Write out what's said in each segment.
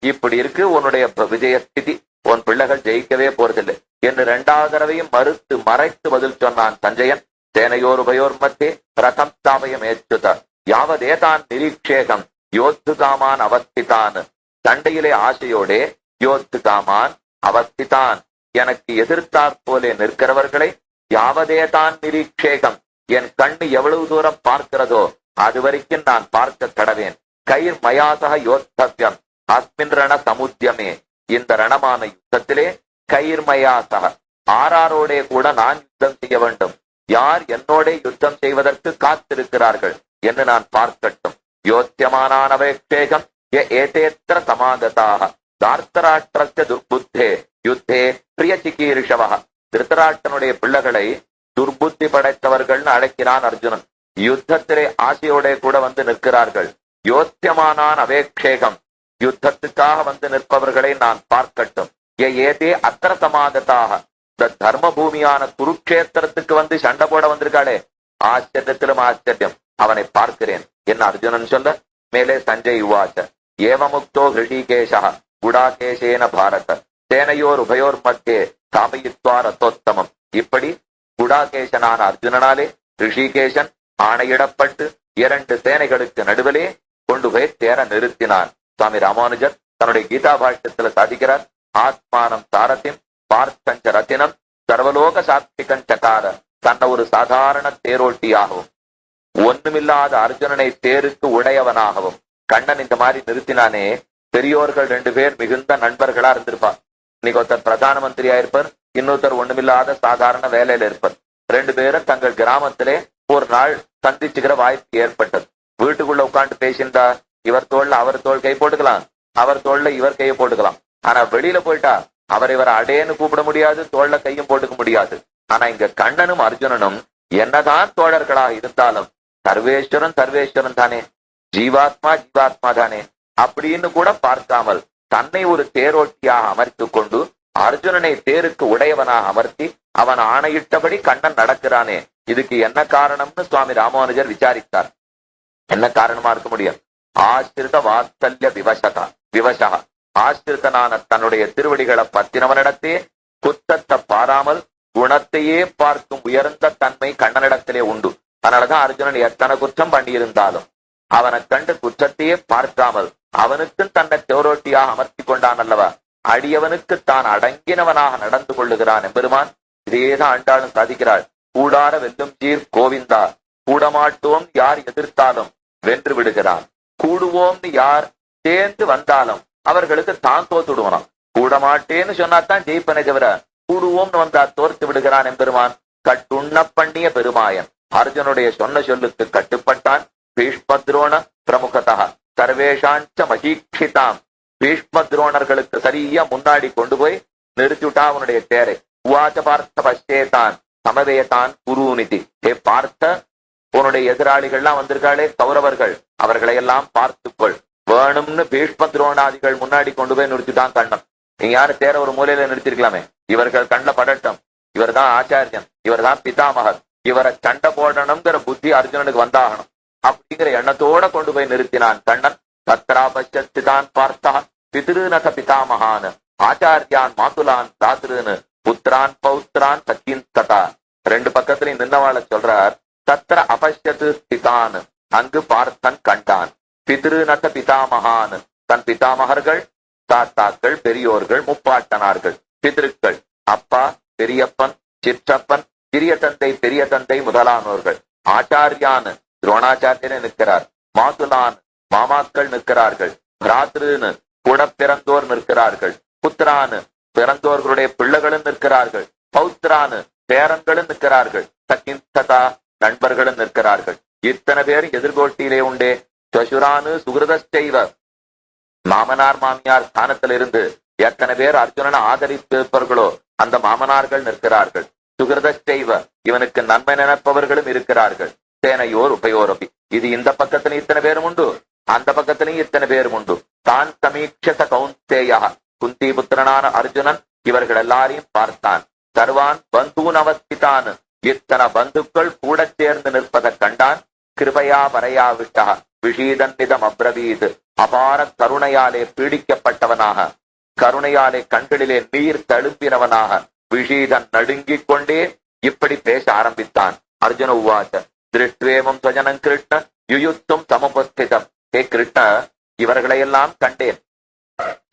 இப்படி இருக்கு உன்னுடைய விஜய ஸ்திதி, உன் பிள்ளைகள் ஜெயிக்கவே போறதில்லை என்று 2வது தடவையும் மறுத்து மறைத்து பதில் சொன்னான் சஞ்சயன். சேனையோர் உபயோர் மத்தியே ரதம் தாபயம் ஏச்சுத யாவதேதான் நிரீட்சேகம் யோத்து காமான் அவஸ்திதான். சண்டையிலே ஆசையோடே யோத்து காமான் அவஸ்திதான், எனக்கு எதிர்த்தாற் போலே நிற்கிறவர்களை யாவதேதான் நிரீட்சேகம், என் கண்ணு எவ்வளவு தூரம் பார்க்கிறதோ அது வரைக்கும் நான் பார்க்க கடவேன். கயிர் மயாசக யோத்தவ்யம் அஸ்மின் ரண சமுத்தியமே, இந்த ரணமான யுத்தத்திலே கயிர் மயாசக ஆறாரோடே கூட நான் யுத்தம் செய்ய வேண்டும். யார் என்னோட யுத்தம் செய்வதற்கு காத்திருக்கிறார்கள் என்று நான் பார்க்கட்டும். யோத்தியமானான் அவேக்ஷேகம் ஏதேத்திர சமாகதாக தார்த்தராஷ்டிரஸ்ய துர்புத்தே யுத்தே பிரிய சிகீர்ஷவ. திருத்தராஷ்டனுடைய பிள்ளைகளை துர்புத்தி படைத்தவர்கள் அழைக்கிறான் அர்ஜுனன். யுத்தத்திலே ஆசையோட கூட வந்து நிற்கிறார்கள். யோத்தியமானான் அவேக்ஷேகம், யுத்தத்துக்காக வந்து நிற்பவர்களை நான் பார்க்கட்டும். ஏதே அத்திர சமாகத்தாக, இந்த தர்ம பூமியான குருக்ஷேத்திரத்துக்கு வந்து சண்டை போட வந்திருக்காளே, ஆச்சரியத்திலும் ஆச்சரியம், அவனை பார்க்கிறேன் என்ன அர்ஜுனன் சொல்ல. மேலே சஞ்சய் உவாச்ச ஏவமுக்தோ ஹிருஷிகேஷா குடாகேஷேன பாரத சேனையோர் உபயோர் மத்தியே தாபயித்வா ரத்தோத்தமம். இப்படி குடாகேசனான அர்ஜுனனாலே ரிஷிகேசன் ஆணையிடப்பட்டு 2 சேனைகளுக்கு நடுவிலே கொண்டு போய் தேர நிறுத்தினான். சுவாமி ராமானுஜர் தன்னுடைய கீதா பாஷ்யத்துல சாதிக்கிறார். ஆத்மானம் சாரத்தின் பார்த்தஞ்ச ரத்தினம் சர்வலோக சாத்விகன் சகார. தன்னை ஒரு சாதாரண தேரோட்டியாகவும் ஒண்ணுமில்லாத அர்ஜுனனை தேருக்கு உடையவனாகவும் கண்ணன் இந்த மாதிரி நிறுத்தினானே. பெரியோர்கள் 2 பேர் மிகுந்த நண்பர்களா இருந்திருப்பார். இன்னைக்கு ஒருத்தர் பிரதான மந்திரியா இருப்பார், இன்னொருத்தர் ஒண்ணுமில்லாத சாதாரண வேலையில இருப்பார். 2 பேரும் தங்கள் கிராமத்திலே ஒரு நாள் சந்திச்சுக்கிற வாய்ப்பு ஏற்பட்டது. வீட்டுக்குள்ள உட்காந்து பேசியிருந்தா இவர் தோல்ல அவர் தோல் கை போட்டுக்கலாம், அவர் தோல்ல இவர் கையை போட்டுக்கலாம். ஆனா வெளியில போயிட்டா அவர் இவரை அடேன்னு கூப்பிட முடியாது, தோல்ல கையும் போட்டுக்க முடியாது. ஆனா இங்க கண்ணனும் அர்ஜுனனும் என்னதான் தோழர்களாக இருந்தாலும் சர்வேஸ்வரன் சர்வேஸ்வரன் தானே, ஜீவாத்மா ஜீவாத்மா தானே அப்படின்னு கூட பார்க்காமல் தன்னை ஒரு தேரோட்டியாக அமர்த்தி கொண்டு அர்ஜுனனை தேருக்கு உடையவனாக அமர்த்தி அவன் ஆணையிட்டபடி கண்ணன் நடக்கிறானே, இதுக்கு என்ன காரணம்னு சுவாமி ராமானுஜர் விசாரித்தார். என்ன காரணமா இருக்க முடியும்? ஆசிரித வாத்சல்ய விவசா, ஆசிரிதனான தன்னுடைய திருவடிகளை பத்தினவனிடத்தே குத்தத்தை பாராமல் குணத்தையே பார்க்கும் உயர்ந்த தன்மை கண்ணனிடத்திலே உண்டு. அதனாலதான் அர்ஜுனன் எத்தனை குற்றம் பண்ணியிருந்தாலும் அவனை கண்டு குற்றத்தையே பார்க்காமல் அவனுக்கும் தன்னை தேரோட்டியாக அமர்த்தி கொண்டான் அல்லவா. அடியவனுக்கு தான் அடங்கினவனாக நடந்து கொள்ளுகிறான் எம்பெருமான். இதேதான் ஆண்டாளும் சாதிக்கிறாள். கூடார வெல்லும் சீர் கோவிந்தா, கூடமாட்டோம் யார் எதிர்த்தாலும் வென்று விடுகிறான். கூடுவோம்னு யார் சேர்ந்து வந்தாலும் அவர்களுக்கு தான் தோத்துடுவான். கூடமாட்டேன்னு சொன்னாத்தான் ஜெயிப்பனை தவிர கூடுவோம்னு வந்தா தோர்த்து விடுகிறான் எம்பெருமான். கட்டுண்ண பண்ணிய பெருமாயன் அர்ஜுனுடைய சொன்ன சொல்லுக்கு கட்டுப்பட்டான். பீஷ்மத்ரோண பிரமுகதா சர்வேஷாஞ்ச மகீட்சிதாம், பீஷ்மத்ரோணர்களுக்கு சரியா முன்னாடி கொண்டு போய் நிறுத்திவிட்டா அவனுடைய தேரை. உவாச்ச பார்த்த பச்சேதான் சமவேதான் குருநிதி. ஹே பார்த்த, உன்னுடைய எதிராளிகள்லாம் வந்திருக்காளே கௌரவர்கள், அவர்களை எல்லாம் பார்த்துக்கொள். வேணும்னு பீஷ்ம துரோணாதிகள் முன்னாடி கொண்டு போய் நிறுத்திட்டான் கண்ணன். நீங்க யாரு தேர ஒரு மூலையில நிறுத்திருக்கலாமே. இவர்கள் கண்ட படட்டும், இவர் தான் ஆச்சாரியன், இவர் தான் பிதாமகர், இவரை சண்டை போடணுங்கிற புத்தி அர்ஜுனனுக்கு வந்தாகணும் அப்படிங்கிற எண்ணத்தோட கொண்டு போய் நிறுத்தினான் கண்ணன். தத்ராபத்தான் பார்த்தா பிதிருநக பிதாமகான் ஆச்சாரியான் மாதுலான் தாத்ருன்னு புத்திரான் பௌத்ரான் சத்தின் ததா. 2 பக்கத்திலையும் நின்னவாள சொல்றார். தத்ர அபஷ்யத்து ஸ்திதான், அங்கு பார்த்தன் கண்டான். பிதிருநக பிதாமகான், தன் பிதாமகர்கள், தாத்தாக்கள், பெரியோர்கள், முப்பாட்டனார்கள், பிதிருக்கள், அப்பா, பெரியப்பன், சிற்றப்பன், சிறிய தந்தை, பெரிய தந்தை முதலானோர்கள். ஆச்சாரியான் துரோணாச்சாரியனே நிற்கிறார். மாதுலான் மாமாக்கள் நிற்கிறார்கள். பிராத்ருன்னு கூட பிறந்தோர் நிற்கிறார்கள். புத்திரானு பிறந்தோர்களுடைய பிள்ளைகளும் நிற்கிறார்கள். பௌத்ரானு பேரங்களும் நிற்கிறார்கள். சகிந்ததா நண்பர்களும் நிற்கிறார்கள். இத்தனை பேர் எதிர்கோட்டியிலே உண்டே. சசுரானு சுகிருதஸ்டைவ, மாமனார் மாமியார் ஸ்தானத்தில் இருந்து எத்தனை பேர் அர்ஜுனனை ஆதரித்திருப்பார்களோ அந்த மாமனார்கள் நிற்கிறார்கள். சுகிருதஸ்டைவ, இவனுக்கு நன்மை நினைப்பவர்களும் இருக்கிறார்கள். சேனையோர் உபயோரபி, இது இந்த பக்கத்துல இத்தனை பேரும் உண்டு, அந்த பக்கத்திலையும் இத்தனை பேரும் உண்டு. தான் சமீட்சத கௌந்தேயா, குந்தி புத்திரனான அர்ஜுனன் இவர்கள் எல்லாரையும் பார்த்தான். சர்வான் பந்தூன் அவஸ்திதான், இத்தனை பந்துக்கள் கூட சேர்ந்து நிற்பதை கண்டான். கிருபையா வரையா விட்டா விஷீதன்னிதம் அப்ரவீத், அபார கருணையாலே பீடிக்கப்பட்டவனாக, கருணையாலே கண்களிலே நீர் தழும்பினவனாக விஷீதன் நடுங்கிக் கொண்டே இப்படி பேச ஆரம்பித்தான். அர்ஜுன உவாச்ச திருஷ்டுவேமம் ஸ்வஜனம் கிருஷ்ண யுயுத்தும் சமுபஸ்திதம். ஹே கிருஷ்ண, இவர்களையெல்லாம் கண்டேன்.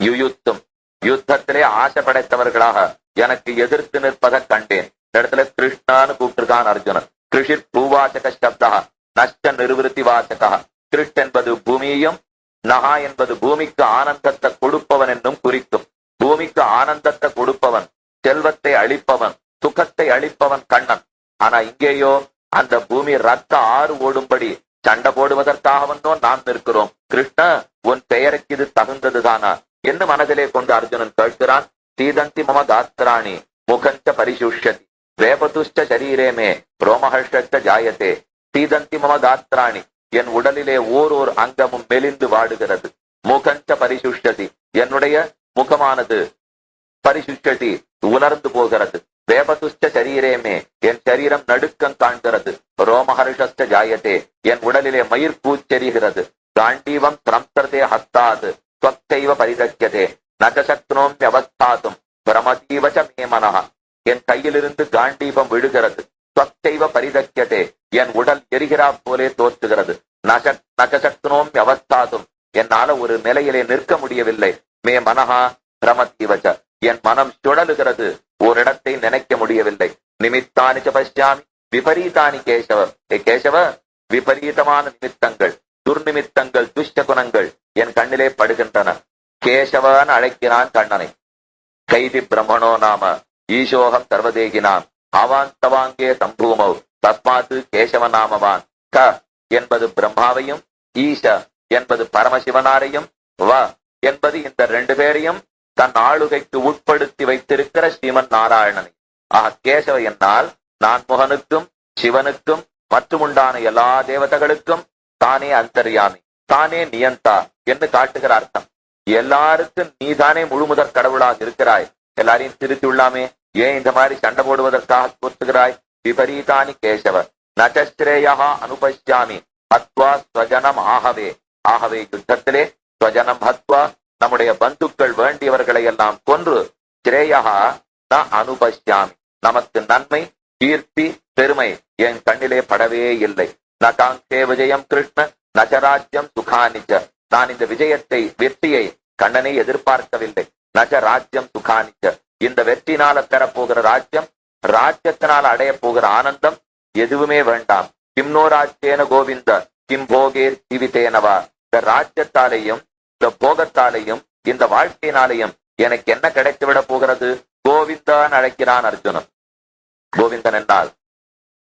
யுயுத்தும், யுத்தத்திலே ஆசை படைத்தவர்களாக எனக்கு எதிர்த்து நிற்பதை கண்டேன். இந்த இடத்துல கிருஷ்ணான்னு கூப்பிட்டுருக்கான் அர்ஜுனன். கிருஷிர் பூவாச்சக சப்தா நஷ்ட நிர்விருத்தி வாச்சகா. கிருஷ்ண என்பது பூமியையும், நகா என்பது பூமிக்கு ஆனந்தத்தை கொடுப்பவன் என்னும் குறிக்கும். பூமிக்கு ஆனந்தத்தை கொடுப்பவன், செல்வத்தை அளிப்பவன், சுகத்தை அளிப்பவன் கண்ணன். ஆனா இங்கேயோ அந்த பூமி ரத்த ஆறு ஓடும்படி சண்டை போடுவதற்காக வந்தோம் நாம் இருக்கிறோம். கிருஷ்ண, உன் பெயருக்கு இது தகுந்ததுதானா என்று மனதிலே கொண்டு அர்ஜுனன் கேட்கிறான். சீதந்தி மம காத்திராணி முகஞ்ச பரிசுஷ்யதி வேபதுஷ்ட சரீரேமே ரோமஹர்ஷ்ட ஜாயத்தே. சீதந்தி மம காத்திராணி, என் உடலிலே ஓர் அங்கமும் மெலிந்து வாடுகிறது. முகஞ்ச பரிசுஷ்யதி, என்னுடைய முகமானது பரிசுஷ்யதி உலர்ந்து போகிறது. வேபதுஷ்ட சரீரேமே, என் சரீரம் நடுக்கம் காண்கிறது. ரோமஹர்ஷ்ட ஜாயத்தே, என் உடலிலே மயிர் பூச்செறிகிறது. காண்டீவம் திரம்சர்தே ஹஸ்தாது ஸ்வக்தைவ பரிதக்கியதே நகசக்னோம் அவஸ்தாதும் பிரமதீவச மே மனஹ. என் கையிலிருந்து காண்டீபம் விழுகிறது. ஸ்வக்தைவ பரிதக்கியதே, என் உடல் எரிகிறா போலே தோற்றுகிறது. நகசக்னோம் அவஸ்தாதும், என்னால ஒரு நிலையிலே நிற்க முடியவில்லை. மே மனஹா பிரமதீவச, என் மனம் சுழலுகிறது, ஓரிடத்தை நினைக்க முடியவில்லை. நிமித்தானி ச பஷ்யாமி விபரீதானி கேசவ. கேசவ, விபரீதமான நிமித்தங்கள், துர்நிமித்தங்கள், துஷ்ட குணங்கள் என் கண்ணிலே படுகின்றன. கேசவன் அழைக்கிறான் கண்ணனை. கைதி பிரம்மணோ நாம ஈசோகம் சர்வதேகினாம் அவாந்தவாங்கே சம்பூமௌ தஸ்மாத்து கேசவ நாமவான். க என்பது பிரம்மாவையும், ஈச என்பது பரமசிவனாரையும், வ என்பது இந்த ரெண்டு பேரையும் தன் ஆளுகைக்கு உட்படுத்தி வைத்திருக்கிற ஸ்ரீமன் நாராயணனை. ஆக கேசவ என்னால் நான் முகனுக்கும் சிவனுக்கும் மற்றும் உண்டான எல்லா தேவதைகளுக்கும் தானே அந்தர்யாமி, தானே நியந்தா என்று காட்டுகிற அர்த்தம். எல்லாருக்கும் நீதானே முழுமுதற் கடவுளாக இருக்கிறாய். எல்லாரையும் திருத்தி உள்ளாமே, ஏன் இந்த மாதிரி சண்டை போடுவதற்காக தோற்றுகிறாய்? விபரீதானி கேசவ நச்சஸ்ரேயா அனுபஷ்யாமி ஹத்வா ஸ்வஜனம். ஆகவே ஆகவே யுத்தத்திலே ஸ்வஜனம் ஹத்வா, நம்முடைய பந்துக்கள் வேண்டியவர்களை எல்லாம் கொன்று, ஸ்ரேயா ந அனுபஷ்யாமி, நமக்கு நன்மை கீர்த்தி பெருமை என் கண்ணிலே படவே இல்லை. ந காங்கே விஜயம் கிருஷ்ண நச்சராஜ்யம் சுகானிச்ச, நான் இந்த விஜயத்தை வெற்றியை கண்ணனை எதிர்பார்க்கவில்லை. நச்ச ராஜ்யம் சுகானிச்ச, இந்த வெற்றினால பெறப்போகிற ராஜ்யம், ராஜ்யத்தினால் அடைய போகிற ஆனந்தம் எதுவுமே வேண்டாம். கிம்னோ ராஜ்யேன கோவிந்த கிம் போகேர் ஜீவிதேனவா. இந்த ராஜ்யத்தாலேயும் இந்த போகத்தாலேயும் இந்த வாழ்க்கையினாலேயும் எனக்கு என்ன கிடைத்து விட போகிறது? கோவிந்தான் அழைக்கிறான் அர்ஜுனன். கோவிந்தன் என்றால்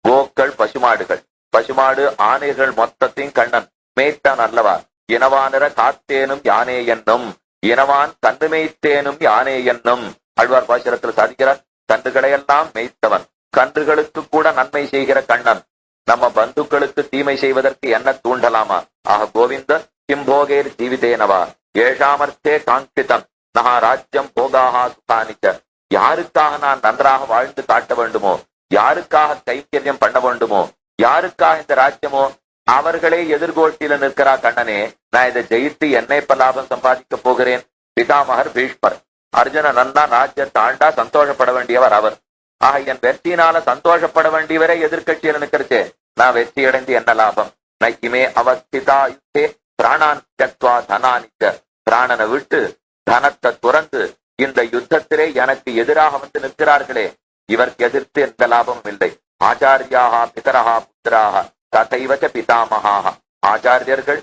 கோக்கள் பசுமாடுகள், பசுமாடு ஆணைகள் மொத்தத்தையும் கண்ணன் மேய்த்தான் அல்லவா. இனவானிற காத்தேனும் யானே என்னும், இனவான் கன்று மேய்த்தேனும் யானே என்னும் ஆழ்வார் பாசுரத்தில் சாதிக்கிறார். கன்றுகளையெல்லாம் மேய்த்தவன், கன்றுகளுக்கு கூட நன்மை செய்கிற கண்ணன் நம்ம பந்துக்களுக்கு தீமை செய்வதற்கு என்ன தூண்டலாமா? ஆக கோவிந்த கிம்போகேர் ஜீவிதேனவா ஏஷாமர்த்தே காங்கிதம் நகா ராஜ்யம் போகாஹா சுகானிச்ச. யாருக்காக நான் நன்றாக வாழ்ந்து காட்ட வேண்டுமோ, யாருக்காக கைங்கரியம் பண்ண வேண்டுமோ, யாருக்காக இந்த ராஜ்யமோ, அவர்களே எதிர்கோட்டில நிற்கிறா கண்ணனே. நான் இதை ஜெயித்து என்ன இப்ப லாபம் சம்பாதிக்க போகிறேன்? பிதாமகர் பீஷ்மர் அர்ஜுன நன்னா ராஜ்யத்தை ஆண்டா சந்தோஷப்பட வேண்டியவர் அவர். ஆக என் வெற்றியினால சந்தோஷப்பட வேண்டியவரே எதிர்கட்சியில நிற்கிறச்சே, நான் வெற்றி அடைந்து என்ன லாபம்? நைக்குமே அவஸ்திதா யுத்தே பிராணான் தத்வா தனானிச்ச. பிராணனை விட்டு தனத்தை துறந்து இந்த யுத்தத்திலே எனக்கு எதிராக வந்து நிற்கிறார்களே, இவருக்கு எதிர்த்து எந்த லாபமும் இல்லை. ஆச்சாரியாக பிதரஹா புத்திராக ததைவச்ச பிதாமகாக. ஆச்சாரியர்கள்,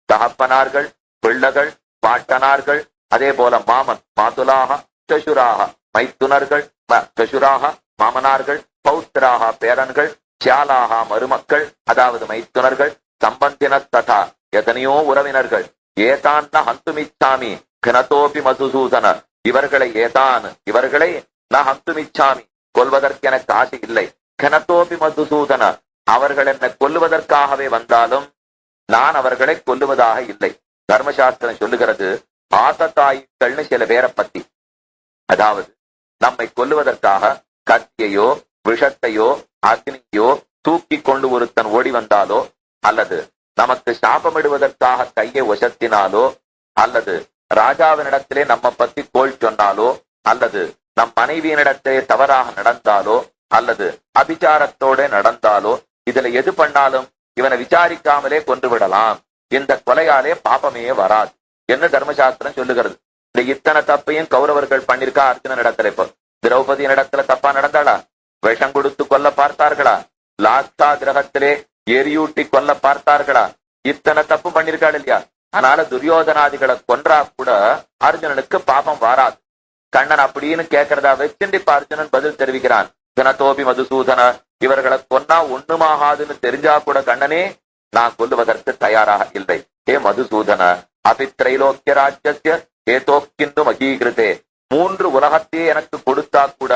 தகப்பனார்கள், பிள்ளைகள், பாட்டனார்கள், அதே போல மாமன் மாதுலாக, சசுராக மைத்துனர்கள், சசுராக மாமனார்கள், பௌத்திராக பேரன்கள், சியாலாக மருமக்கள் அதாவது மைத்துனர்கள், சம்பந்தின ததா எத்தனையோ உறவினர்கள். ஏதான் ந ஹந்துமிச்சாமி கனதோபி மதுசூதன. இவர்களை ந ஹந்துமிச்சாமி, கொல்வதற்கு எனக்கு ஆசை இல்லை. கனதோபி மதுசூதன, அவர்கள் என்னை கொல்லுவதற்காகவே வந்தாலும் நான் அவர்களை கொல்லுவதாக இல்லை. தர்மசாஸ்திரம் சொல்லுகிறது ஆசத்தாயுக்கள்னு சில பேரை பத்தி, அதாவது நம்மை கொல்லுவதற்காக கத்தியையோ விஷத்தையோ அக்னியோ தூக்கி கொண்டு ஒருத்தன் ஓடி வந்தாலோ, அல்லது நமக்கு சாபமிடுவதற்காக கையை ஒசத்தினாலோ, அல்லது ராஜாவினிடத்திலே நம்ம பத்தி கோள் சொன்னாலோ, அல்லது நம் மனைவியினிடத்திலே தவறாக நடந்தாலோ, அல்லது அபிச்சாரத்தோட நடந்தாலோ, இதுல எது பண்ணாலும் இவனை விசாரிக்காமலே கொன்று விடலாம். இந்த கொலையாலே பாபமே வராது என்று தர்மசாஸ்திரம் சொல்லுகிறது. இந்த இத்தனை தப்பையும் கௌரவர்கள் பண்ணிருக்கா அர்ஜுனன் இடத்துல. இப்போ திரௌபதியின் இடத்துல தப்பா நடந்தாளா? விஷம் கொடுத்து கொல்ல பார்த்தார்களா? லாஸ்தா கிரகத்திலே எரியூட்டி கொல்ல பார்த்தார்களா? இத்தனை தப்பு பண்ணிருக்காள் இல்லையா? அதனால துரியோதனாதிகளை கொன்றா கூட அர்ஜுனனுக்கு பாபம் வராது. கண்ணன் அப்படின்னு கேட்கறதா வச்சுட்டு இப்ப அர்ஜுனன் பதில் தெரிவிக்கிறான். தனதோபி மதுசூதன, இவர்களை கொன்னா ஒண்ணுமாகாதுன்னு தெரிஞ்சா கூட கண்ணனே நான் கொல்லுவதற்கு தயாராக இல்லை. ஹே மதுசூதன, அபித்ரைலோக்கிய ராஜ்யஸ்ய ஏதோக்கிந்து மகீகிருதே, 3 உலகத்தையே எனக்கு கொடுத்தா கூட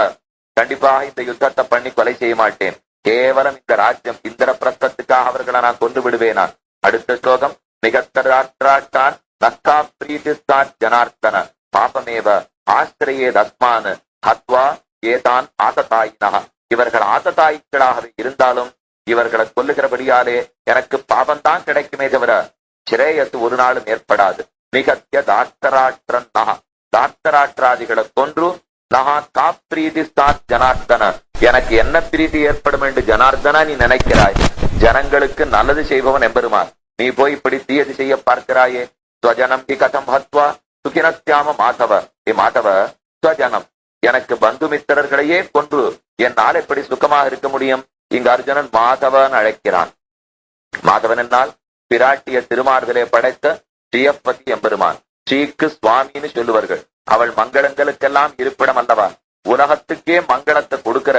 கண்டிப்பாக இந்த யுத்தத்தை பண்ணி கொலை செய்ய மாட்டேன். கேவலம் இந்த ராஜ்யம் இந்திரபிரஸ்தத்துக்காக அவர்களை நான் கொண்டு விடுவேனா? அடுத்த ஸ்லோகம், நிகத்தராஷ்டிராட்டான் நஸ்தா பிரீதிஸ்தான் ஜனார்த்தன பாபமேவ ஆசிரியே தஸ்மான் ஹத்வா ஏதான் ஆததாயினா. இவர்கள் ஆததாயிக்களாகவே இருந்தாலும் இவர்களை கொல்லுகிறபடியாலே எனக்கு பாபம்தான் கிடைக்குமே தவிர சிரேயத்து ஒரு நாளும் ஏற்படாது. நிகத்திய தார்த்தராஷ்டிரன் நகா, தார்த்தராஷ்டிராதிகளை கொன்று நகா கா பிரீதிஸ்தான் ஜனார்த்தன, எனக்கு என்ன பிரீதி ஏற்படும் என்று ஜனார்த்தனா நீ நினைக்கிறாய்? ஜனங்களுக்கு நல்லது செய்பவன் எம்பெருமான், நீ போய் இப்படி தீயது செய்ய பார்க்கிறாயே. ஸ்வஜனம் ஹி கதம் ஹத்வா சுகினஸ்யாம மாதவ, ஏ மாதவ ஸ்வஜனம், எனக்கு பந்து மித்திரர்களையே கொன்று என்னால் எப்படி சுகமாக இருக்க முடியும்? இங்கு அர்ஜுனன் மாதவன் அழைக்கிறான். மாதவன் என்னால் பிராட்டிய திருமார்களை படைத்த ஸ்ரீயப்பதி எம்பெருமான். ஸ்ரீக்கு சுவாமின்னு சொல்லுவார்கள். அவள் மங்களங்களுக்கெல்லாம் இருப்பிடம் அல்லவா? உலகத்துக்கே மங்களத்தை கொடுக்கிற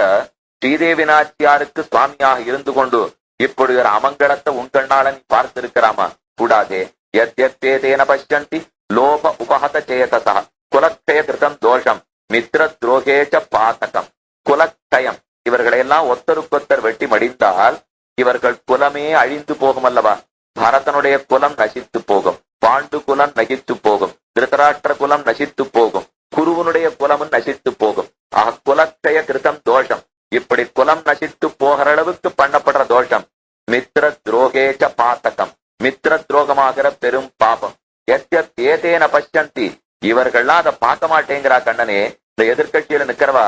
ஸ்ரீதேவி நாச்சியாருக்கு சுவாமியாக இருந்து கொண்டு இப்படி ஒரு அமங்கலத்தை உங்களால நீ பார்த்திருக்கிறாமா? கூடாதே. யத்யத்தேன பஷ்யந்தி லோப உபஹத சேதசா குலக்ஷய கிருதம் தோஷம் மித்ர துரோகேச்ச பாதகம். குலக்ஷயம், இவர்களையெல்லாம் ஒத்தருக்கொத்தர் வெட்டி மடிந்தால் இவர்கள் குலமே அழிந்து போகும் அல்லவா? பரதனுடைய குலம் நசித்து போகும், பாண்டு குலம் நகித்து போகும், திருதராஷ்டிர குலம் நசித்து போகும், குருவனுடைய குலமும் நசித்து போகும். ஆக குலக்ஷய கிருதம் தோஷம், இப்படி குலம் நசித்து போகிற அளவுக்கு பண்ணப்படுற தோஷம் மித்ர துரோகேச்ச பாத்தகம், மித்ர துரோகமாகிற பெரும் பாபம். ஏதேன பஷ்யந்தி, இவர்கள்லாம் அதை பார்க்க மாட்டேங்கிறா கண்ணனே. இந்த எதிர்கட்சியில நிக்கிறவா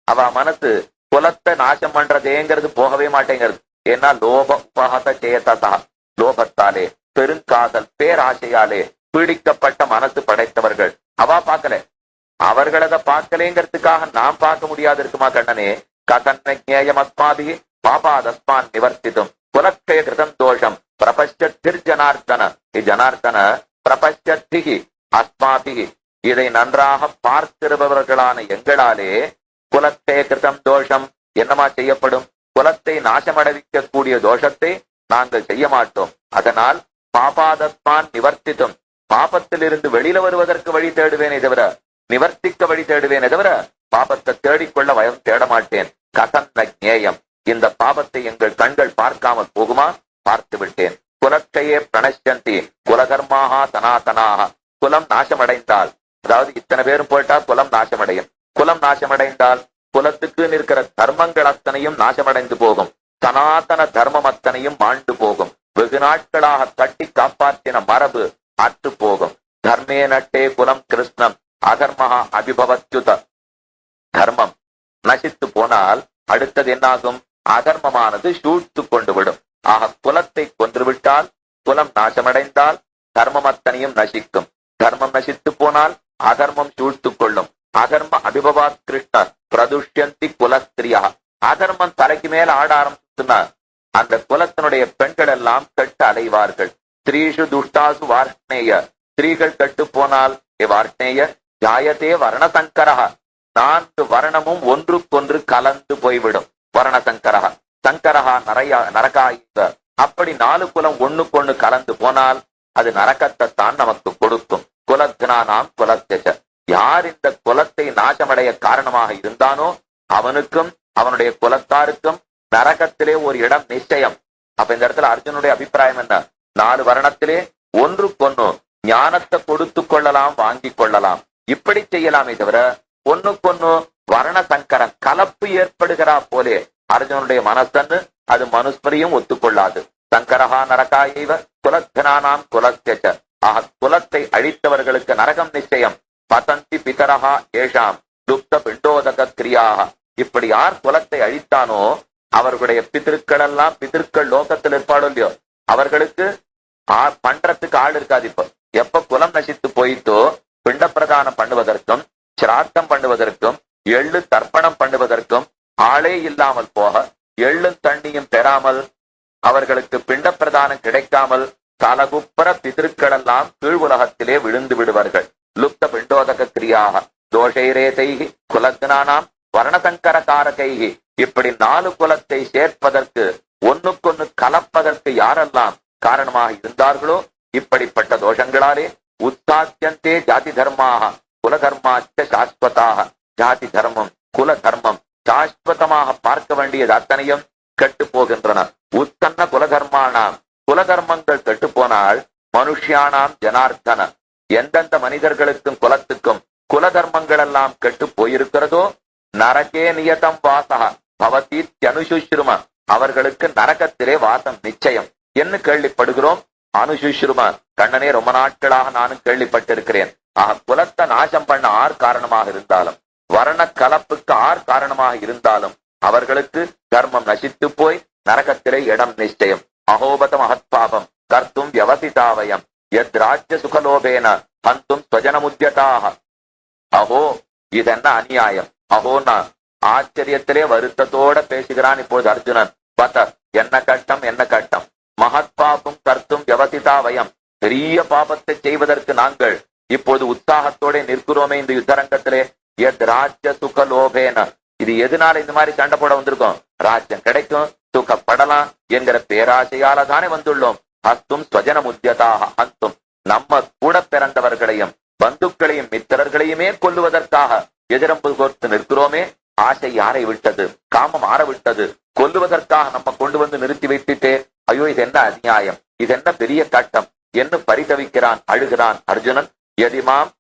அவ மனசு குலத்தை நாசம் பண்றதேங்கிறது போகவே மாட்டேங்கிறது. ஏன்னா லோப உபஹத சேதசா, லோபத்தாலே பெருங்காதல் பேராசையாலே பீடிக்கப்பட்ட மனசு படைத்தவர்கள். அவா பார்க்கல, அவர்களத பார்க்கலேங்கிறதுக்காக நாம் பார்க்க முடியாது இருக்குமா கண்ணனே? கதன்யம் அஸ்மாபி பாபாதஸ்மான் நிவர்த்திதும் குலக்ஷய கிருதம் தோஷம் பிரபஷ்யத்திர் ஜனார்த்தன. ஜனார்த்தன பிரபஷ்யத்திகி அஸ்மாபிகி, இதை நன்றாக பார்த்திருப்பவர்களான எங்களாலே குலக்ஷய கிருதம் தோஷம் என்னமா செய்யப்படும்? குலத்தை நாசமடைவிக்க கூடிய தோஷத்தை நாங்கள் செய்ய மாட்டோம். அதனால் பாபாதஸ்மான் நிவர்த்தித்தும், பாபத்திலிருந்து வெளியில வருவதற்கு வழி தேடுவேனே தவிர, நிவர்த்திக்க வழி தேடுவேனே தவிர பாபத்தை தேடிக்கொள்ள வயம் தேட மாட்டேன். கசன்ன ஞேயம், இந்த பாபத்தை எங்கள் கண்கள் பார்க்காமல் போகுமா? பார்த்து விட்டேன். குலக்கையே பிரணஷ்யந்தி குலகர்மாகா சனாதனாக, குலம் நாசமடைந்தால், அதாவது இத்தனை பேரும் போயிட்டா குலம் நாசமடையும். குலம் நாசமடைந்தால் குலத்துக்கு இருக்கிற தர்மங்கள் அத்தனையும் நாசமடைந்து போகும். சனாதன தர்மம் அத்தனையும் மாண்டு போகும். வெகு நாட்களாக கட்டி காப்பாற்றின மரபு அற்று போகும். தர்மே நட்டே குலம் கிருஷ்ணம் அகர்மஹா அபிபவத்யுத, தர்மம் நசித்து போனால் அடுத்தது என்னாகும்? அதர்மமானது சூழ்த்து கொண்டு விடும். ஆக குலத்தை கொன்றுவிட்டால், குலம் நாசமடைந்தால் தர்மம் அத்தனையும் நசிக்கும். தர்மம் நசித்து போனால் அதர்மம் சூழ்த்து கொள்ளும். அதர்ம அபிபவாத் கிருஷ்ண பிரதுஷ்யந்தி குலஸ்திரியா, அதர்மம் தலைக்கு மேல ஆட ஆரம்பிச்சுன்னா அந்த குலத்தினுடைய பெண்கள் எல்லாம் கெட்டு அலைவார்கள். ஸ்திரீஷு துஷ்டாசு வார்ஷ்ணேய, ஸ்திரீகள் கெட்டு போனால் வார்ஷ்ணேய ஜாயத்தே வர்ணசங்கரா, 4 வர்ணமும் ஒன்றுக்கொன்று கலந்து போய்விடும். வர்ணசங்கரா சங்கரஹா நரகாயுத, அப்படி 4 குலம் ஒண்ணுக்கொண்ணு கலந்து போனால் அது நரகத்தை தான் நமக்கு கொடுக்கும். குலத்னானாம் குலத்யச, யார் இந்த குலத்தை நாசமடைய காரணமாக இருந்தானோ அவனுக்கும் அவனுடைய குலத்தாருக்கும் நரகத்திலே ஒரு இடம் நிச்சயம். அப்ப இந்த இடத்துல அர்ஜுனுடைய அபிப்பிராயம் என்ன? 4 வருணத்திலே ஒன்றுக்கொன்னு ஞானத்தை கொடுத்து கொள்ளலாம், வாங்கி கொள்ளலாம், இப்படி செய்யலாமே தவிர ஒண்ணுக்கொன்னு வர்ண சங்கரம் கலப்பு ஏற்படுகிறா போலே அர்ஜுனுடைய மனசன்னு அது மனுஸ்மரியும் ஒத்துக்கொள்ளாது. சங்கரஹா நரகாயைவ குலத்னானாம் குலத்யச, ஆக குலத்தை அழித்தவர்களுக்கு நரகம் நிச்சயம். பதந்தி பிதரஹா ஏஷாம் லுப்த பிண்டோதக கிரியாக. இப்படி யார் குலத்தை அழித்தானோ அவர்களுடைய பிதற்கள் எல்லாம் பிதற்கள் லோகத்தில் இருப்பாடோ இல்லையோ அவர்களுக்கு பண்றதுக்கு ஆள் இருக்காது. இப்போ எப்ப குலம் நசித்து போயிட்டோ பிண்ட பிரதானம் பண்ணுவதற்கும் சிராத்தம் பண்ணுவதற்கும் எள்ளு தர்ப்பணம் பண்ணுவதற்கும் ஆளே இல்லாமல் போக எள்ளும் தண்ணியும் பெறாமல் அவர்களுக்கு பிண்ட பிரதானம் கிடைக்காமல் தலகுப்பர பிதற்கள் எல்லாம் கீழ் உலகத்திலே விழுந்து விடுவார்கள். லுப்த பிண்டோதக கிரியாக தோஷைரேதைகி குலக்னானாம் வர்ணசங்கர காரகைகி. இப்படி 4 குலத்தை சேர்ப்பதற்கு ஒன்னுக்கொன்னு கலப்பதற்கு யாரெல்லாம் காரணமாக இருந்தார்களோ இப்படிப்பட்ட தோஷங்களாலே உத்தாத்தியந்தே ஜாதி தர்மாக குலதர்மாச்ச சாஸ்வதாக. ஜாதி தர்மம் குல தர்மம் சாஸ்வதமாக பார்க்க வேண்டியது அத்தனையும் கெட்டு போகின்றன. உத்தன்ன குலதர்மானாம் குலதர்மங்கள் கெட்டு போனால் மனுஷியானாம் ஜனார்த்தன. எந்தெந்த மனிதர்களுக்கும் குலத்துக்கும் குலதர்மங்கள் எல்லாம் கெட்டு போயிருக்கிறதோ நரகே நியதம் வாசக பவதீத்யனுசுஷ்ரும. அவர்களுக்கு நரகத்திலே வாசம் நிச்சயம் என்று கேள்விப்படுகிறோம். அனுசுஷ்ரும கண்ணனே ரொம்ப நாட்களாக நானும் கேள்விப்பட்டிருக்கிறேன். குலத்தை நாசம் பண்ண ஆர் காரணமாக இருந்தாலும் வர்ண கலப்புக்கு ஆர் காரணமாக இருந்தாலும் அவர்களுக்கு தர்மம் நசித்து போய் நரகத்திலே இடம் நிச்சயம். அகோபத மகத்பாபம் கர்த்தும் வியவசிதாவயம் எத் ராஜ்ய சுகலோபேன ஹந்தும் ஸ்வஜனமுத்யதாக. அஹோ இதென்ன அநியாயம். அஹோன்னா ஆச்சரியத்திலே வருத்தத்தோட பேசுகிறான் இப்போது அர்ஜுனன். பத என்ன கட்டம் என்ன கட்டம். மகத்பாபம் கர்த்தும் வியவசிதாவயம் பெரிய பாபத்தை செய்வதற்கு நாங்கள் இப்போது உற்சாகத்தோட நிற்கிறோமே இந்த யுத்தரங்கத்திலே. எத் ராஜ்ய சுகலோபேன. இது எதனால இந்த மாதிரி சண்டை போட வந்திருக்கோம்? ராஜ்யம் கிடைக்கும் சுகப்படலாம் என்கிற பேராசையால தானே வந்துள்ளோம். ஹஸ்தும் ஸ்வஜனமுத்யதாக ஹந்தும் நம்ம கூட பிறந்தவர்களையும் பந்துக்களையும் மித்திரர்களையுமே கொல்லுவதற்காக எதிரம்பு கோர்த்து நிற்கிறோமே. ஆசை யாரை விட்டது? காமம் ஆற விட்டது. கொல்லுவதற்காக நம்ம கொண்டு வந்து நிறுத்தி வைத்துட்டே ஐயோ இது என்ன அநியாயம், இது என்ன பெரிய கட்டம் என்று பரிதவிக்கிறான், அழுகிறான் அர்ஜுனன். எதிமாம்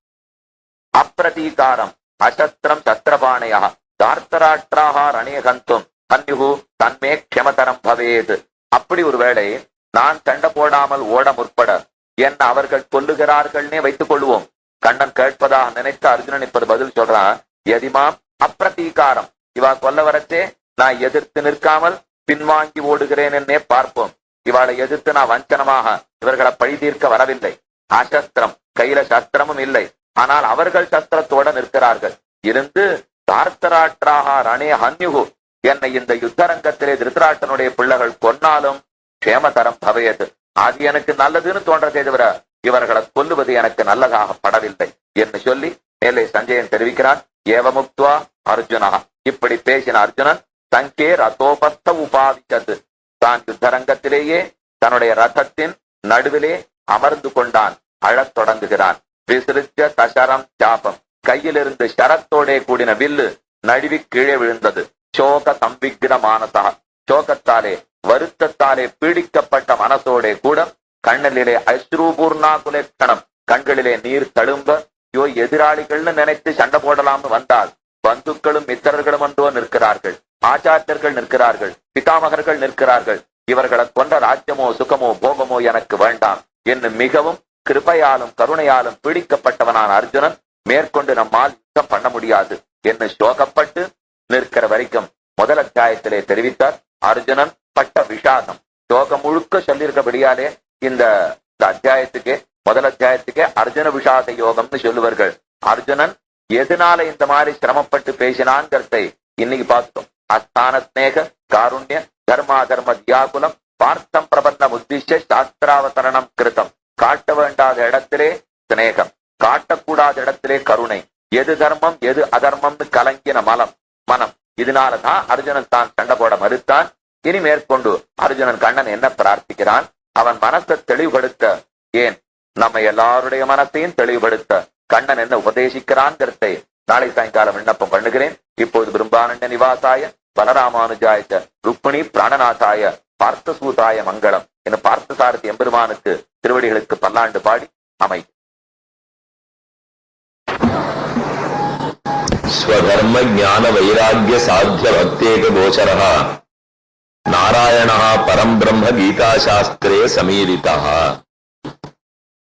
அப்பிரதீகாரம் அசஸ்திரம் சஸ்திரபாணையா தார்த்தராஷ்டிராக ரணேகந்தும் தன்யுகு தன்மே க்ஷமதரம் பவேது. அப்படி ஒருவேளை நான் சண்டை போடாமல் ஓட முற்பட என்ன அவர்கள் கொல்லுகிறார்கள்னே வைத்துக் கொள்வோம். கண்ணன் கேட்பதாக நினைத்த அர்ஜுனன் இப்போது பதில் சொல்றான். எதிமாம் அப்பிரதீகாரம். இவா கொல்ல வரச்சே நான் எதிர்த்து நிற்காமல் பின்வாங்கி ஓடுகிறேன் என்னே பார்ப்போம். இவாளை எதிர்த்து நான் வஞ்சனமாக இவர்களை பழி தீர்க்க வரவில்லை. அசஸ்திரம் கையில சஸ்திரமும் இல்லை. ஆனால் அவர்கள் சஸ்திரத்தோட நிற்கிறார்கள். இருந்து தார்த்தராஷ்டிராக ரணே ஹன்யுகு. என்னை இந்த யுத்தரங்கத்திலே திருத்தராஷ்டனுடைய பிள்ளைகள் கொன்னாலும் க்ஷேமதரம் பவையது. அது எனக்கு நல்லதுன்னு தோன்றதே தவிர இவர்களை கொல்லுவது எனக்கு நல்லதாக படவில்லை என்று சொல்லி மேலே சஞ்சயன் தெரிவிக்கிறான். ஏவமுக்துவா அர்ஜுனா. இப்படி பேசின அர்ஜுனன் தங்கே ரதோபஸ்த உபாதிச்சது. தான் யுத்தரங்கத்திலேயே தன்னுடைய ரதத்தின் நடுவிலே அமர்ந்து கொண்டான். அழத் தொடங்குகிறான். விசிறிச்ச தசரம் சாபம். கையிலிருந்து சரத்தோடே கூடின வில்லு நழுவி கீழே விழுந்தது. சோக சம்பிக்ர மானசா. சோகத்தாலே வருத்தத்தாலே பீடிக்கப்பட்ட மனசோடே கூட கண்ணிலே அஸ்ரூபூர்ணாகுலேக்ஷணம். கண்களிலே நீர் தழும்ப யோ எதிராளிகள்னு நினைத்து சண்டை போடலாம்னு வந்தால் பந்துக்களும் மித்திரர்களும் ஒன்றோ நிற்கிறார்கள், ஆச்சாரியர்கள் நிற்கிறார்கள், பிதாமகர்கள் நிற்கிறார்கள். இவர்களை கொண்ட ராஜ்யமோ சுகமோ போகமோ எனக்கு வேண்டாம் என்று மிகவும் கிருபையாலும் கருணையாலும் பீடிக்கப்பட்டவனான அர்ஜுனன் மேற்கொண்டு நம்மால் யுத்தம் பண்ண முடியாது என்று சோகப்பட்டு நிற்கிற வரைக்கும் முதல் அத்தியாயத்திலே தெரிவித்தார். அர்ஜுனன் பட்ட விஷாதம் சோகம் முழுக்க சொல்லியிருக்கபடியாலே இந்த அத்தியாயத்துக்கு முதல் அத்தியாயத்துக்கே அர்ஜுன விஷாத யோகம்னு சொல்லுவார்கள். அர்ஜுனன் எதனால இந்த மாதிரி சிரமப்பட்டு பேசினான்கிறதை இன்னைக்கு பார்த்தோம். அஸ்தான ஸ்நேக காருண்ய தர்மா தர்ம தியாகுலம் பார்த்தம் பிரபந்தம் உத்திஷ்ய சாஸ்திராவதரணம் கிருதம். காட்ட வேண்டாத இடத்திலே ஸ்நேகம், காட்டக்கூடாத இடத்திலே கருணை, எது தர்மம் எது அதர்மம்னு கலங்கின மனம். இதனாலதான் அர்ஜுனன் தான் சண்டை போட மறுத்தான். இனி மேற்கொண்டு அர்ஜுனன் கண்ணன் என்ன பிரார்த்திக்கிறான்? அவன் மனசை தெளிவுபடுத்த, ஏன் நம்ம எல்லாருடைய மனத்தையும் தெளிவுபடுத்த கண்ணன் என்ன உபதேசிக்கிறான்கிறதை நாளை சாயங்காலம் விண்ணப்பம் பண்ணுகிறேன். இப்போது பிரும்பானண்ட நிவாசாய பலராமானுஜாய ருக்மிணி பிராணநாதாய பார்த்தசூதாய மங்களம் என பார்த்தசாரதி எம்பெருமானுக்கு திருவடிகளுக்கு பல்லாண்டு பாடி அமை. ஸ்வதர்ம ஞான வைராக்கிய சாத்திய பக்தேக கோச்சரः நாராயணः பரம் பிரம்ம கீதாசாஸ்திரே சமீரிதः.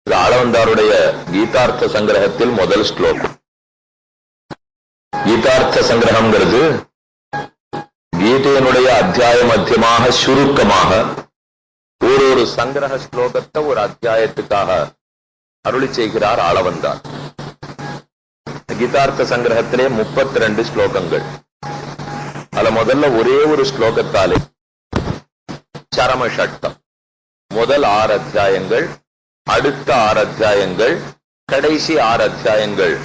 இது ஆளவந்தாருடைய கீதார்த்த சங்கிரகத்தில் முதல் ஸ்லோகம். கீதார்த்த சங்கிரகம்ங்கிறது கீதையினுடைய அத்தியாய மத்தியமாக சுருக்கமாக ஒரு சங்கிரக ஸ்லோகத்தை ஒரு அத்தியாயத்துக்காக அருளி செய்கிறார் ஆளவந்தார். கீதார்த்த சங்கிரகத்திலே 32 ஸ்லோகங்கள். அதுல முதல்ல ஒரே ஒரு ஸ்லோகத்தாலே சரம ஷட்கம், முதல் 6 அத்தியாயங்கள், அடுத்த 6 அத்தியாயங்கள், கடைசி 6 அத்தியாயங்கள்,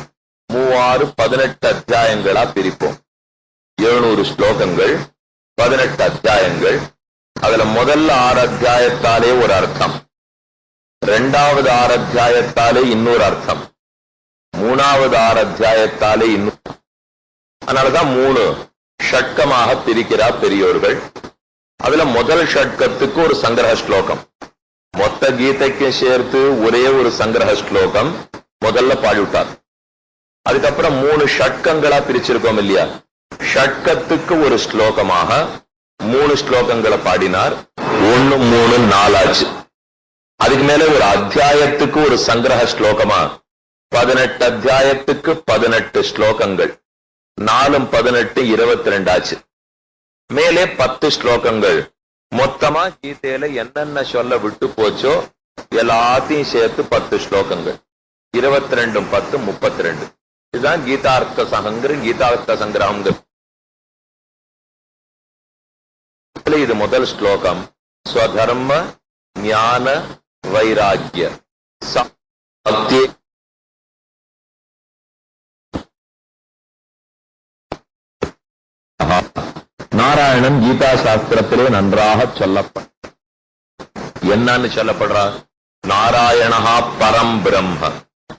18 அத்தியாயங்களா பிரிப்போம். 700 ஸ்லோகங்கள், 18 அத்தியாயங்கள். அதுல முதல்ல 6 அத்தியாயத்தாலே ஒரு அர்த்தம், இரண்டாவது 6 அத்தியாயத்தாலே இன்னொரு அர்த்தம், மூணாவது 6 அத்தியாயத்தாலே இன்னும். அதனாலதான் 3 ஷட்கமாக பிரிக்கிறார் பெரியோர்கள். அதுல முதல் ஷட்கத்துக்கு ஒரு சங்கிரக ஸ்லோகம், மொத்த கீதைக்கு சேர்த்து ஒரே ஒரு சங்கிரக ஸ்லோகம் முதல்ல பாடிவிட்டார். அதுக்கப்புறம் 3 ஷட்கங்களா பிரிச்சிருக்கோம் இல்லையா, ஷட்கத்துக்கு ஒரு ஸ்லோகமாக 3 ஸ்லோகங்களை பாடினார். 1 3 4 ஆச்சு. அதுக்கு மேல ஒரு அத்தியாயத்துக்கு ஒரு சங்கிரக ஸ்லோகமா 18 அத்தியாயத்துக்கு 18 ஸ்லோகங்கள், 4 18 22 ஆச்சு. மேலே 10 ஸ்லோகங்கள். மொத்தமா கீதையில என்னென்ன சொல்ல விட்டு போச்சோ எல்லாத்தையும் சேர்த்து 10 ஸ்லோகங்கள். 22 10 32. இதுதான் கீதார்த்த கீதார்த்த சங்கிரகம். இது முதல் ஸ்லோகம். ஸ்வதர்ம ஞான வைராக்கிய சக்தி. நாராயணன் கீதா சாஸ்திரத்திலே நன்றாக சொல்லப்பட்ட என்னன்னு சொல்லப்படுறார், நாராயணஹா பரம் பிரம்ம,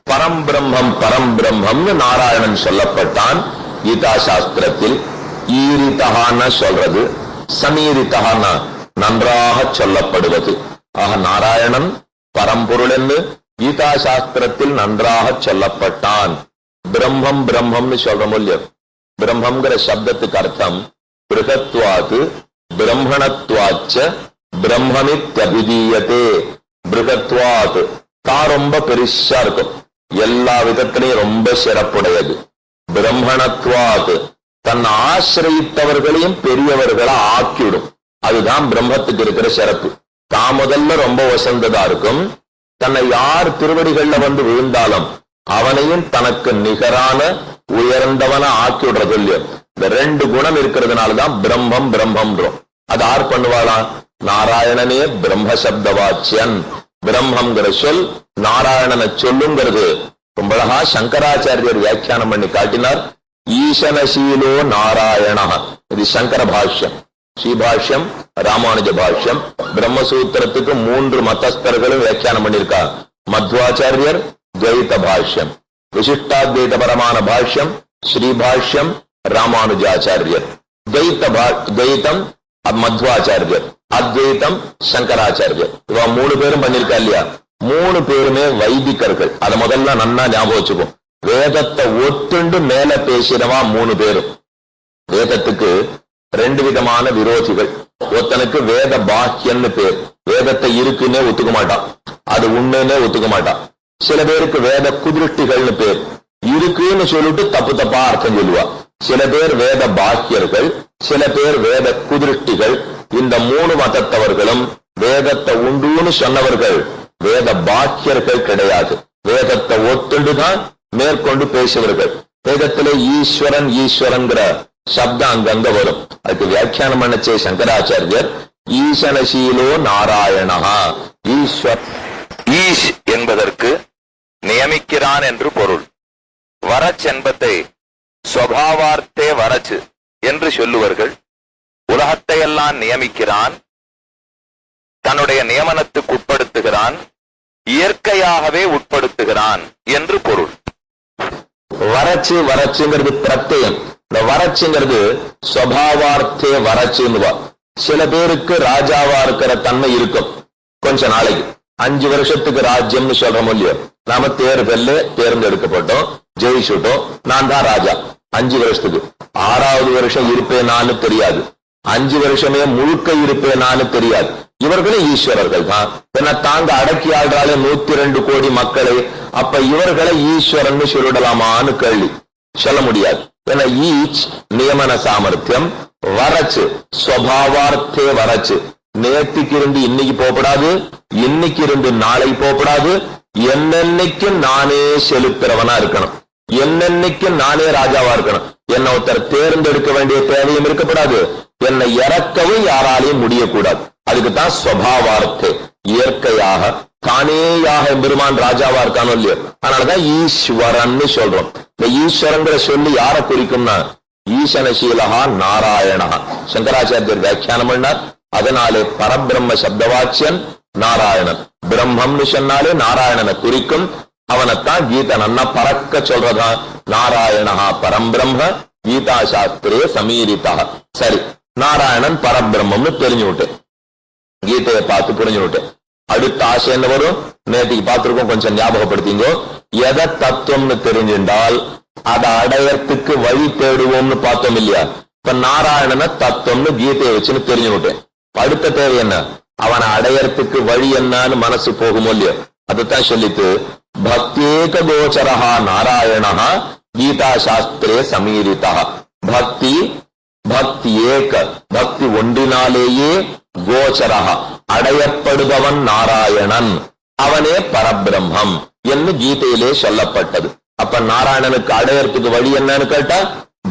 பரம் பிரம்மம் பரம் பிரம்மம்னு நாராயணன் சொல்லப்பட்டான் கீதா சாஸ்திரத்தில். ஈரிதகான சொல்றது, சமீரிதகான நன்றாக சொல்லப்படுவது. ஆக நாராயணன் பரம்பொருள் என்று கீதா சாஸ்திரத்தில் நன்றாக சொல்லப்பட்டான். பிரம்மம் பிரம்மம்னு சொல்றோம் இல்லையோ, பிரம்மங்கிற சப்தத்துக்கு அர்த்தம் பிருகத்வாது பிரம்மணத்வாச்ச பிரம்மமித்யபிதீயதே. பிருகத்வாத் தான் ரொம்ப பெருசா இருக்கும், எல்லா விதத்திலையும் ரொம்ப சிறப்புடையது. பிரம்மணத்வாத் தன் ஆசிரியத்தவர்களையும் பெரியவர்களா ஆக்கிவிடும். அதுதான் பிரம்மத்துக்கு இருக்கிற சிறப்பு. தான் முதல்ல ரொம்ப வசந்ததா இருக்கும், தன்னை யார் திருவடிகள்ல வந்து விழுந்தாலும் அவனையும் தனக்கு நிகரான உயர்ந்தவன ஆக்கி விடுறது இல்லையோ. இந்த 2 குணம் இருக்கிறதுனாலதான் பிரம்மம் பிரம்மம்ன்றோம். அது யார் பண்ணுவாளா, நாராயணனே பிரம்ம சப்தவாச்சியன். பிரம்மங்கிற சொல் நாராயணனை சொல்லுங்கிறது ரொம்ப அழகா சங்கராச்சாரியர் வியாக்கியானம் பண்ணி காட்டினார். ஈசனசீலோ நாராயண, இது சங்கர பாஷ்யம். ஸ்ரீபாஷ்யம், ராமானுஜ பாஷ்யம். பிரம்மசூத்திரத்துக்கு 3 மதஸ்தர்களும் வியாக்கியானம் பண்ணியிருக்கா. மத்வாச்சாரியர் துவைத பாஷ்யம், விசிஷ்டாத்வைத பரமான பாஷ்யம் ஸ்ரீபாஷ்யம் ராமானுஜாச்சாரியர், துவைத்தம் மத்வாச்சாரியர், அத்வைத்தம் சங்கராச்சாரியர். இவ 3 பேரும் பண்ணிருக்கா இல்லையா. 3 பேருமே வைதிகர்கள். அதை முதல்ல நன்னா ஞாபகம் வச்சுக்கும். வேதத்தை ஒத்துண்டு மேல பேசினவா 3 பேரும். வேதத்துக்கு 2 விதமான விரோதிகள். ஒருத்தனுக்கு வேத பாக்கியன்னு பேர், வேதத்தை இருக்குன்னே ஒத்துக்க மாட்டான், அது உண்மைன்னே ஒத்துக்க மாட்டான். சில பேருக்கு வேத குதிருஷ்டிகள்னு பேர், இருக்குன்னு சொல்லிட்டு தப்பு தப்பா அர்த்தம் சொல்லுவா. சில பேர் வேத பாக்கியர்கள், சில பேர் வேத குதிருஷ்டிகள். இந்த 3 மதத்தவர்களும் வேதத்தை உண்டுன்னு சொன்னவர்கள் வேத பாக்கியர்கள் கிடையாது. வேதத்தை ஒத்துண்டுதான் மேற்கொண்டு பேசுவர்கள். வேதத்திலே ஈஸ்வரன் ஈஸ்வரன்கிற சப்தம் அங்கங்க வரும். அதுக்கு வியாக்கியானம் பண்ணச்சே சங்கராச்சாரியர் ஈசனசீலோ நாராயணஹா. ஈஸ்வர், ஈஷ் என்பதற்கு நியமிக்கிறான் என்று பொருள். வரச் என்பதை ஸ்வபாவார்த்தே வரச்சு என்று சொல்லுவர்கள். உலகத்தையெல்லாம் நியமிக்கிறான், தன்னுடைய நியமனத்துக்கு உட்படுத்துகிறான், இயற்கையாகவே உட்படுத்துகிறான் என்று பொருள். வரச்சு, வரச்சுங்கிறது பிரத்யம். இந்த வரச்சுங்கிறது ஸ்வபாவார்த்தே வரச்சுன்னுவா. சில பேருக்கு ராஜாவா இருக்கிற தன்மை இருக்கும். கொஞ்ச நாளைக்கு 5 வருஷத்துக்கு ராஜ்யம்னு சொல்றோம் இல்லையோ. நாம தேர்தல்ல தேர்ந்தெடுக்கப்பட்டோம், ஜெயிச்சுட்டோம், நான் தான் ராஜா. 5 வருஷத்துக்கு. 6வது வருஷம் இருப்பேனான்னு தெரியாது, 5 வருஷமே முழுக்க இருப்பேனான்னு தெரியாது. இவர்களும் ஈஸ்வரர்கள் தான். என்ன தாங்க அடக்கி ஆள்றாலே 102 கோடி மக்களை, அப்ப இவர்களை ஈஸ்வரன் சொல்லிடலாமான்னு கேள்வி சொல்ல முடியாது. ஏன்னா ஈச் நியமன சாமர்த்தியம் வரச்சு, ஸ்வபாவார்த்தே வரச்சு. நேற்றுக்கு இருந்து இன்னைக்கு போகப்படாது, இன்னைக்கு இருந்து நாளை போகப்படாது. என்னன்னைக்கும் நானே செலுத்துறவனா இருக்கணும், என்னன்னைக்கும் நானே ராஜாவா இருக்கணும். என்ன ஒருத்தர் தேர்ந்தெடுக்க வேண்டிய தேவையும் இருக்கப்படாது, என்னை இறக்கவும் யாராலையும் முடியக்கூடாது. அதுக்குத்தான் ஸ்வபாவார்த்தே, இயற்கையாக தானேயாக பெருமான் ராஜாவா இருக்கானோ இல்லையோ, அதனாலதான் ஈஸ்வரன் சொல்றோம். இந்த ஈஸ்வரங்கிற சொல்லி யாரை குறிக்கும்னா ஈசனசீலகா நாராயணா. சங்கராச்சாரியர் வியாக்கியானம் பண்ணார். அதனாலே பரபிரம்ம சப்தவாச்சியன் நாராயணன். பிரம்மம்னு சொன்னாலே நாராயணனை குறிக்கும். அவனைத்தான் கீதை நன்னா பறக்க சொல்றதா, நாராயணா பரம்பிரம்ம கீதா சாஸ்திரே சமீரிதா. சரி, நாராயணன் பரபிரம்மம்னு தெரிஞ்சு விட்டேன், கீதையை பார்த்து புரிஞ்சு விட்டேன். அடுத்த ஆசை என்ன வரும்? நேற்றுக்கு பார்த்திருக்கோம், கொஞ்சம் ஞாபகப்படுத்திங்கோ. எதை தத்துவம்னு தெரிஞ்சின்றால் அதை அடையறதுக்கு வழி தேடுவோம்னு பார்த்தோம் இல்லையா? இப்ப நாராயணனை தத்துவம்னு கீதையை வச்சுன்னு தெரிஞ்சு விட்டேன். அடுத்த தேவை என்ன? அவனை அடையறதுக்கு வழி என்னன்னு மனசு போகுமோ இல்லையோ, அதுதான் சொல்லிட்டு பக்தேக கோச்சரஹா நாராயணா கீதா சாஸ்திரே சமீரிதா. பக்தி பக்தி ஏக, பக்தி ஒன்றினாலேயே கோச்சரஹா அடையப்படுபவன் நாராயணன், அவனே பரபிரம்மம் என்று கீதையிலே சொல்லப்பட்டது. அப்ப நாராயணனுக்கு அடையறதுக்கு வழி என்னன்னு கேட்டா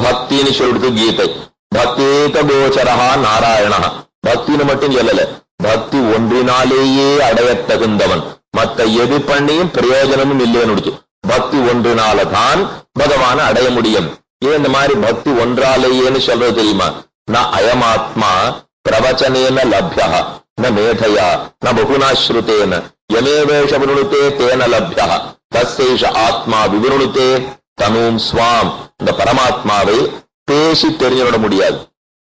பக்தின்னு சொல்றது கீதை. பக்தேக கோச்சரஹா நாராயணா, பக்தின்னு மட்டும் சொல்லல, பக்தி ஒன்றினாலேயே அடைய தகுந்தவன், மத்த எது பண்ணியும் பிரயோஜனமும் இல்லைன்னு. பக்தி ஒன்றினால்தான் பகவான அடைய முடியும். ஏன் இந்த மாதிரி பக்தி ஒன்றாலேயேன்னு சொல்றது தெரியுமா? ந அயமாத்மா பிரவச்சனேன லப்யா ந மேதையா ந பகுனாஸ்ருதேன யமேவேஷ விருணுதே தேன லப்யா தஸ்ஸேஷ ஆத்மா விவருணுதே தனூம் ஸ்வாம். இந்த பரமாத்மாவை பேசி தெரிஞ்சுவிட முடியாது,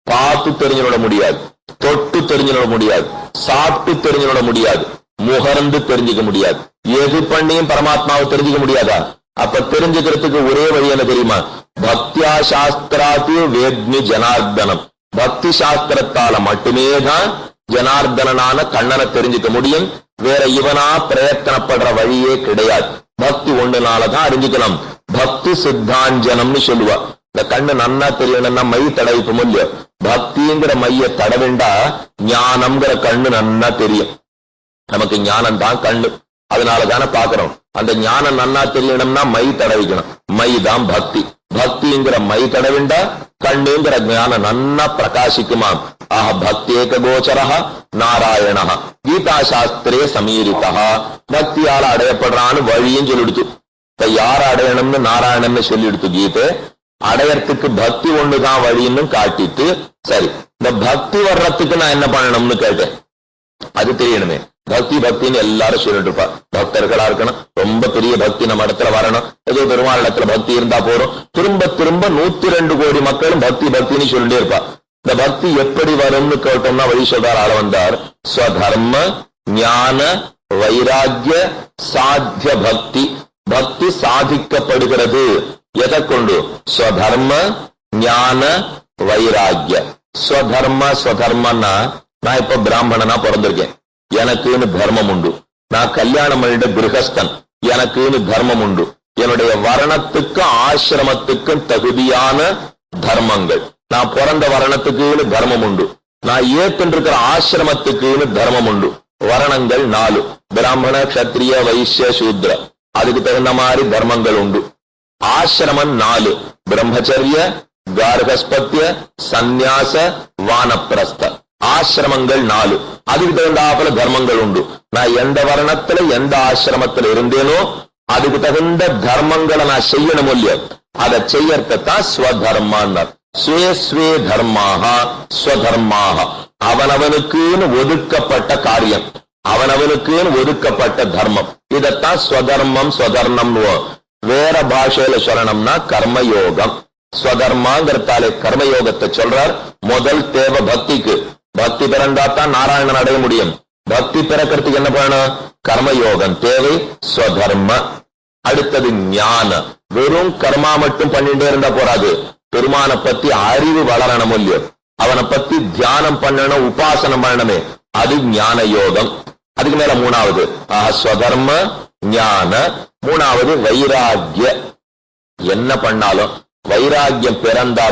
பார்த்து தெரிஞ்சுவிட முடியாது, தொட்டு தெரிஞ்சுவிட முடியாது, சாப்பிட்டு தெரிஞ்சுவிட முடியாது, முகர்ந்து தெரிஞ்சுக்க முடியாது. எது பண்ணியும் பரமாத்மாவை தெரிஞ்சுக்க முடியாதா? அப்ப தெரிஞ்சுக்கிறதுக்கு ஒரே வழி என்ன தெரியுமா? பக்தியா சாஸ்திராத்து வேத்மி ஜனார்தனம். பக்தி சாஸ்திரத்தால மட்டுமே தான் ஜனார்தனான கண்ணனை தெரிஞ்சுக்க முடியும். வேற இவனா பிரயத்தனப்படுற வழியே கிடையாது. பக்தி ஒண்ணுனாலதான் அறிஞ்சுக்கணும். பக்தி சித்தாஞ்சனம்னு சொல்லுவா. இந்த கண்ணு நன்னா தெரியணும்னா மை தடவிப்போம் இல்லையோ, பக்திங்கிற மைய தடவிண்டா ஞானம்ங்கிற கண்ணு நன்னா தெரியும். நமக்கு ஞானம் தான் கண்ணு, அதனாலதானே பாக்குறோம். அந்த ஞானம் நன்னா தெரியணும்னா மை தடவிக்கணும். மை தான் பக்தி. பக்திங்கிற மை தடவிண்டா கண்ணுங்கிற ஞானம் நன்னா பிரகாசிக்குமா. ஆஹ் பக்தேக கோச்சரஹா நாராயணா கீதா சாஸ்திரே சமீரிதா. பக்தியால அடையப்படுறான்னு வழியும் சொல்லிடுத்து. இப்ப யார அடையணும்னு நாராயணன்னு சொல்லிடுத்து கீதை. அடையறதுக்கு பக்தி ஒண்ணுதான் வழின்னு காட்டிட்டு, சரி இந்த பக்தி வர்றதுக்கு நான் என்ன பண்ணணும்னு கேட்டேன். அது தெரியணுமே. பக்தி பக்தின்னு எல்லாரும் சொல்லிட்டு இருப்பா. பக்தர்களா இருக்கணும், ரொம்ப பெரிய பக்தி நம்ம இடத்துல வரணும், ஏதோ பெருமாள் இடத்துல பக்தி இருந்தா போறோம். திரும்ப திரும்ப 102 கோடி மக்களும் பக்தி பக்தின்னு சொல்லிட்டே இருப்பா. இந்த பக்தி எப்படி வரும்னு கேட்டோம்னா வழி சொல்றார் ஆள வந்தார். ஸ்வதர்ம ஞான வைராக்கிய சாத்திய பக்தி. பக்தி சாதிக்கப்படுகிறது எதை கொண்டு? ஸ்வதர்ம ஞான வைராக்கிய. ஸ்வதர்ம ஸ்வதர்மன்னா, நான் இப்ப பிராமணனா பிறந்திருக்கேன், எனக்குன்னு தர்மம் உண்டு. நான் கல்யாணம் பண்ணிட்ட கிரகஸ்தன், எனக்குன்னு தர்மம் உண்டு. என்னுடைய வர்ணத்துக்கும் ஆசிரமத்துக்கும் தகுதியான தர்மங்கள். நான் பிறந்த வர்ணத்துக்குன்னு தர்மம் உண்டு. நான் ஏத்துருக்கிற ஆசிரமத்துக்குன்னு தர்மம் உண்டு. வர்ணங்கள் 4: பிராமண, கத்திரிய, வைசிய, சூத்ர. அதுக்கு தகுந்த மாதிரி தர்மங்கள் உண்டு. ஆசிரமம் 4: பிரம்மச்சரிய, கார்கஸ்பத்திய, சந்நியாச, வானப்பிரஸ்த. ஆசிரமங்கள் 4. அதுக்கு தகுந்தாப்புல தர்மங்கள் உண்டு. நான் எந்த வர்ணத்துல எந்த ஆசிரமத்துல இருந்தேனோ அதுக்கு தகுந்த தர்மங்களை நான் செய்யணும் இல்லையோ, அதை செய்யறதான் ஸ்வதர்மான்னார். Sway sway தர்மாக ஸ்வதர்மாக. அவனவனுக்குன்னு ஒதுக்கப்பட்ட காரியம், அவனவனுக்குன்னு ஒதுக்கப்பட்ட தர்மம். இதத்தான் ஸ்வதர்மம் ஸ்வதர்ணம். வேற பாஷையில சொல்லணும்னா கர்மயோகம். ஸ்வதர்மாங்கிறதாலே கர்மயோகத்தை சொல்றார். முதல் தேவை பக்திக்கு. பக்தி பிறந்தாத்தான் நாராயணன் அடைய முடியும். பக்தி பிறக்கிறதுக்கு என்ன பண்ணணும்? கர்மயோகம் தேவை, ஸ்வதர்ம. அடுத்தது ஞான. வெறும் கர்மா மட்டும் பண்ணிட்டே இருந்தா போறாது. பெருமானை பத்தி அறிவு வளரணும் இல்லையோ, அவனை பத்தி தியானம் பண்ணணும், உபாசனம் பண்ணணுமே, அது ஞான யோகம். அதுக்கு மேல மூணாவது ஸ்வதர்ம ஞான, மூணாவது வைராகிய. என்ன பண்ணாலும் வைராகியம் பிறந்தா